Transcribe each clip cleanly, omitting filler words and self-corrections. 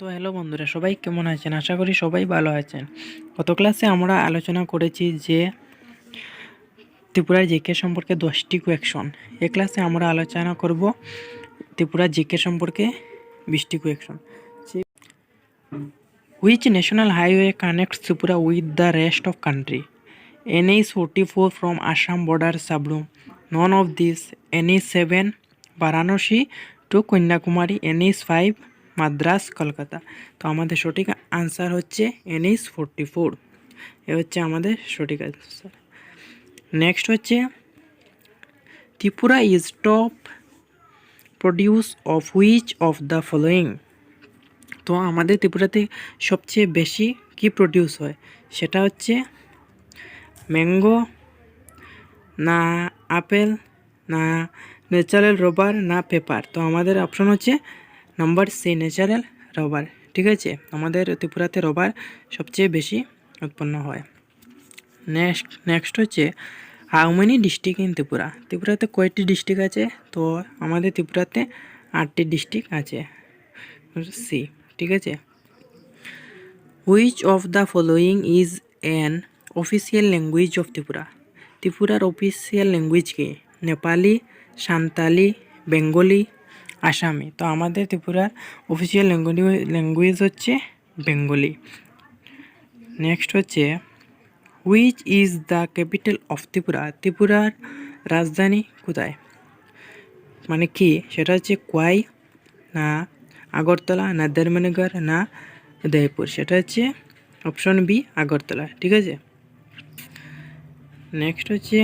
তো হ্যালো বন্ধুরা, সবাই কেমন আছেন? আশা করি সবাই ভালো আছেন। গত ক্লাসে আমরা আলোচনা করেছি যে ত্রিপুরার জিকে সম্পর্কে 10টি কোয়েকশন। এই ক্লাসে আমরা আলোচনা করব ত্রিপুরা জিকে সম্পর্কে 20টি question. Which national highway connects Tripura with the rest of country? NH44 from Assam border Sabrum. None of these. NH7 Varanasi to Kanyakumari. NH5 Madras Kolkata. তো আমাদের সঠিক আনসার হচ্ছে NH44। এ হচ্ছে আমাদের সঠিক আনসার। নেক্সট হচ্ছে Tripura is top produce of which of the following. তো আমাদের ত্রিপুরাতে সবচেয়ে বেশি কি প্রডিউস হয়? সেটা হচ্ছে ম্যাঙ্গো, না আপেল, না ন্যাচারাল রবার, না পেপার। তো আমাদের অপশন হচ্ছে নাম্বার সি, ন্যাচারাল রবার। ঠিক আছে, আমাদের ত্রিপুরাতে রবার সবচেয়ে বেশি উৎপন্ন হয়। নেক্সট হচ্ছে how many district in Tripura? ত্রিপুরাতে কয়টি ডিস্ট্রিক্ট আছে? তো আমাদের ত্রিপুরাতে 8টি ডিস্ট্রিক্ট আছে, সি। ঠিক আছে, which of the following is an official language of Tripura? ত্রিপুরার অফিসিয়াল ল্যাঙ্গুয়েজ কি? নেপালি, সান্তালি, বেঙ্গলি, আসামি। তো আমাদের ত্রিপুরার অফিসিয়াল ল্যাঙ্গুয়েজ হচ্ছে বেঙ্গলি। নেক্সট হচ্ছে which is the capital of Tripura? ত্রিপুরার রাজধানী কোথায়, মানে কি? সেটা হচ্ছে খোয়াই, না আগরতলা, না ধর্মনগর, না উদয়পুর। সেটা হচ্ছে অপশন বি, আগরতলা। ঠিক আছে, নেক্সট হচ্ছে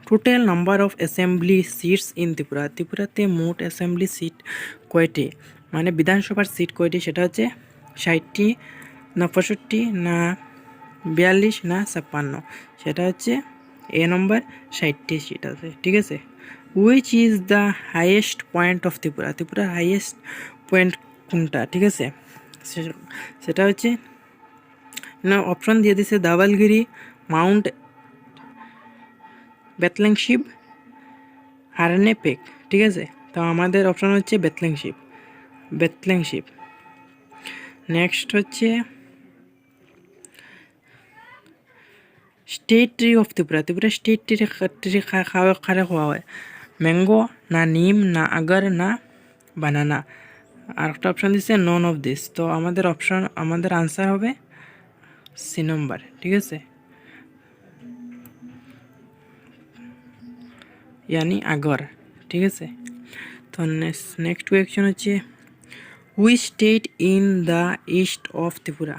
total number of assembly seats in Tripura. ত্রিপুরাতে মোট অ্যাসেম্বলি সিট কয়টি, মানে বিধানসভার সিট কয়টি? সেটা হচ্ছে 60টি, না 65, না 42, না 56। সেটা হচ্ছে এ নম্বর, 60টি সিট আছে। ঠিক আছে, which is the highest point of Tripura? ত্রিপুরার হাইয়েস্ট পয়েন্ট কোনটা? ঠিক আছে, সেটা হচ্ছে, না অপশন দিয়ে দিছে ধাওয়ালগিরি, মাউন্ট বেতলিং, শিব, হারনে, পেক। ঠিক আছে, তো আমাদের অপশন হচ্ছে বেতলিং শিব। নেক্সট হচ্ছে state tree of Tripura. Tripura state tree খারে খাওয়া হয়? ম্যাঙ্গো, না নিম, না আগার, না বানানা। আর একটা অপশন দিচ্ছে নন অফ দিস। তো আমাদের আনসার হবে সি নম্বর। ঠিক আছে, ইয়ানি আগর। ঠিক আছে, তো নেক্সট কোয়েকশন হচ্ছে which state in the east of Tripura?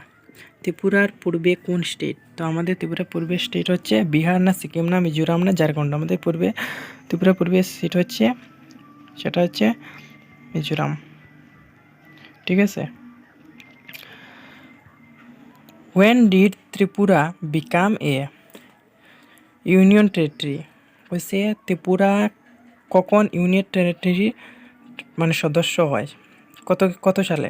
ত্রিপুরার পূর্বে কোন স্টেট? তো আমাদের ত্রিপুরার পূর্বে স্টেট হচ্ছে বিহার, না সিকিম, না মিজোরাম, না ঝাড়খণ্ড। আমাদের ত্রিপুরার পূর্বে স্টেট হচ্ছে, সেটা হচ্ছে মিজোরাম। ঠিক আছে, when did Tripura become a union territory? হচ্ছে ত্রিপুরা কখন ইউনিয়ন টেরিটরি মানে সদস্য হয়? কত সালে?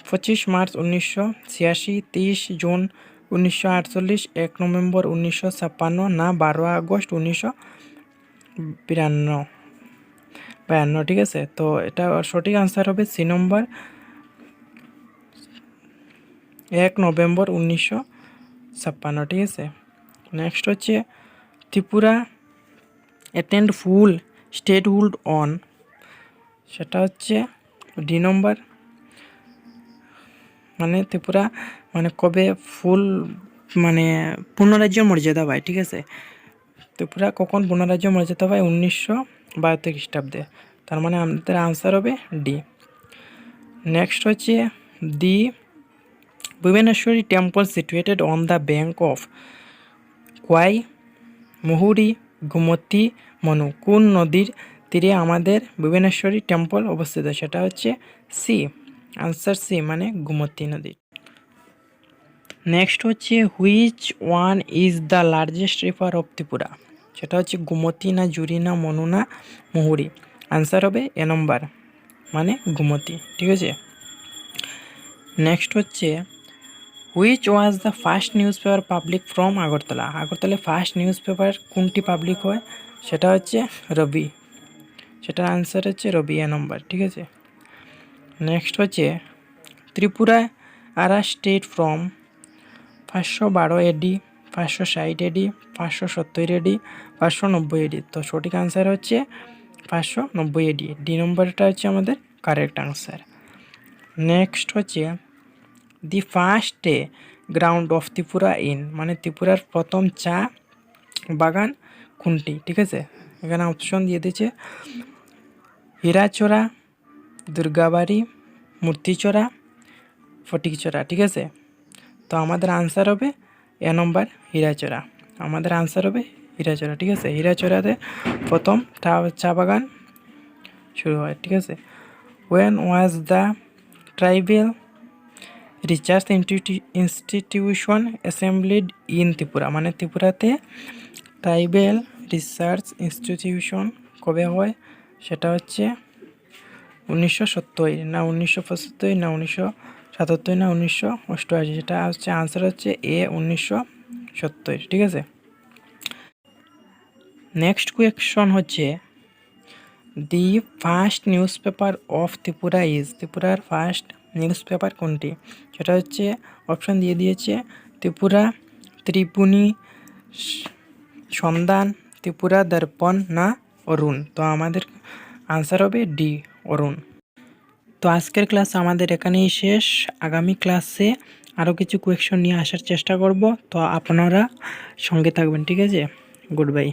25 মার্চ 1986, 30 জুন 1948, 1 নভেম্বর 1956, না 12 আগস্ট 1952। ঠিক আছে, তো এটা সঠিক আনসার হবে সি নম্বর, 1 নভেম্বর 1956। ঠিক আছে, নেক্সট হচ্ছে Tripura attend full statehood on? সেটা হচ্ছে ডি নম্বর, মানে ত্রিপুরা মানে কবে ফুল মানে পূর্ণরাজ্য মর্যাদা পায়? ঠিক আছে, ত্রিপুরা কখন পূর্ণরাজ্য মর্যাদা পায়? 1972 খ্রিস্টাব্দে। তার মানে আমাদের আনসার হবে ডি। নেক্সট হচ্ছে the Bhubaneswari temple situated on the bank of Khowai, Muhuri, Gomati, Manu. কোন নদীর তীরে আমাদের ভুবনেশ্বরী টেম্পল অবস্থিত? সেটা হচ্ছে সি, আনসার সি, মানে গোমতী নদী। নেক্সট হচ্ছে which one is the largest river of Tripura? সেটা হচ্ছে গোমতী, না জুরি, না মনু, না মুহুরি। আনসার হবে এ নম্বর, মানে গোমতী। ঠিক আছে, নেক্সট হচ্ছে which was the first news paper public from Agartala? আগরতলায় ফার্স্ট নিউজ পেপার কোনটি পাবলিক হয়? সেটা হচ্ছে রবি। সেটার আনসার হচ্ছে রবি, এ নম্বর। ঠিক আছে, নেক্সট হচ্ছে ত্রিপুরা আরা স্টেট ফ্রম 512 এডি, 560 এডি, 570 এডি, 590 এডি। তো সঠিক আনসার হচ্ছে 590 এডি। ডি নম্বরটা হচ্ছে আমাদের কারেক্ট আনসার। নেক্সট হচ্ছে the first ground of Tripura in, মানে ত্রিপুরার প্রথম চা বাগান কোনটি? ঠিক আছে, এখানে অপশন দিয়ে দিয়েছে হীরাচড়া, দুর্গাবাড়ি, মূর্তিচড়া, ফটিকচড়া। ঠিক আছে, তো আমাদের আনসার হবে এ নম্বর হীরাচড়া। আমাদের আনসার হবে হীরাচড়া। ঠিক আছে, হীরাচড়াতে প্রথম চা বাগান শুরু হয়। ঠিক আছে, when was the tribal research institution assembled in Tripura, মানে ত্রিপুরাতে ট্রাইবেল রিসার্চ ইনস্টিটিউশন কবে হয়? সেটা হচ্ছে 1970 না 1975 না 1977 না 1988। যেটা হচ্ছে আনসার হচ্ছে এ 1970। ঠিক আছে, নেক্সট কোয়েকশন হচ্ছে the first news paper of Tripura is, ত্রিপুরার ফার্স্ট নিউজ পেপার কোনটি? সেটা হচ্ছে অপশন দিয়ে দিয়েছে ত্রিপুরা ত্রিপুনি, সন্ধান, ত্রিপুরা দর্পণ না অরুণ। তো আমাদের আনসার হবে ডি অরুণ। তো আজকের ক্লাস আমাদের এখানেই শেষ। আগামী ক্লাসে আরও কিছু কোয়েকশন নিয়ে আসার চেষ্টা করব। তো আপনারা সঙ্গে থাকবেন। ঠিক আছে, গুড বাই।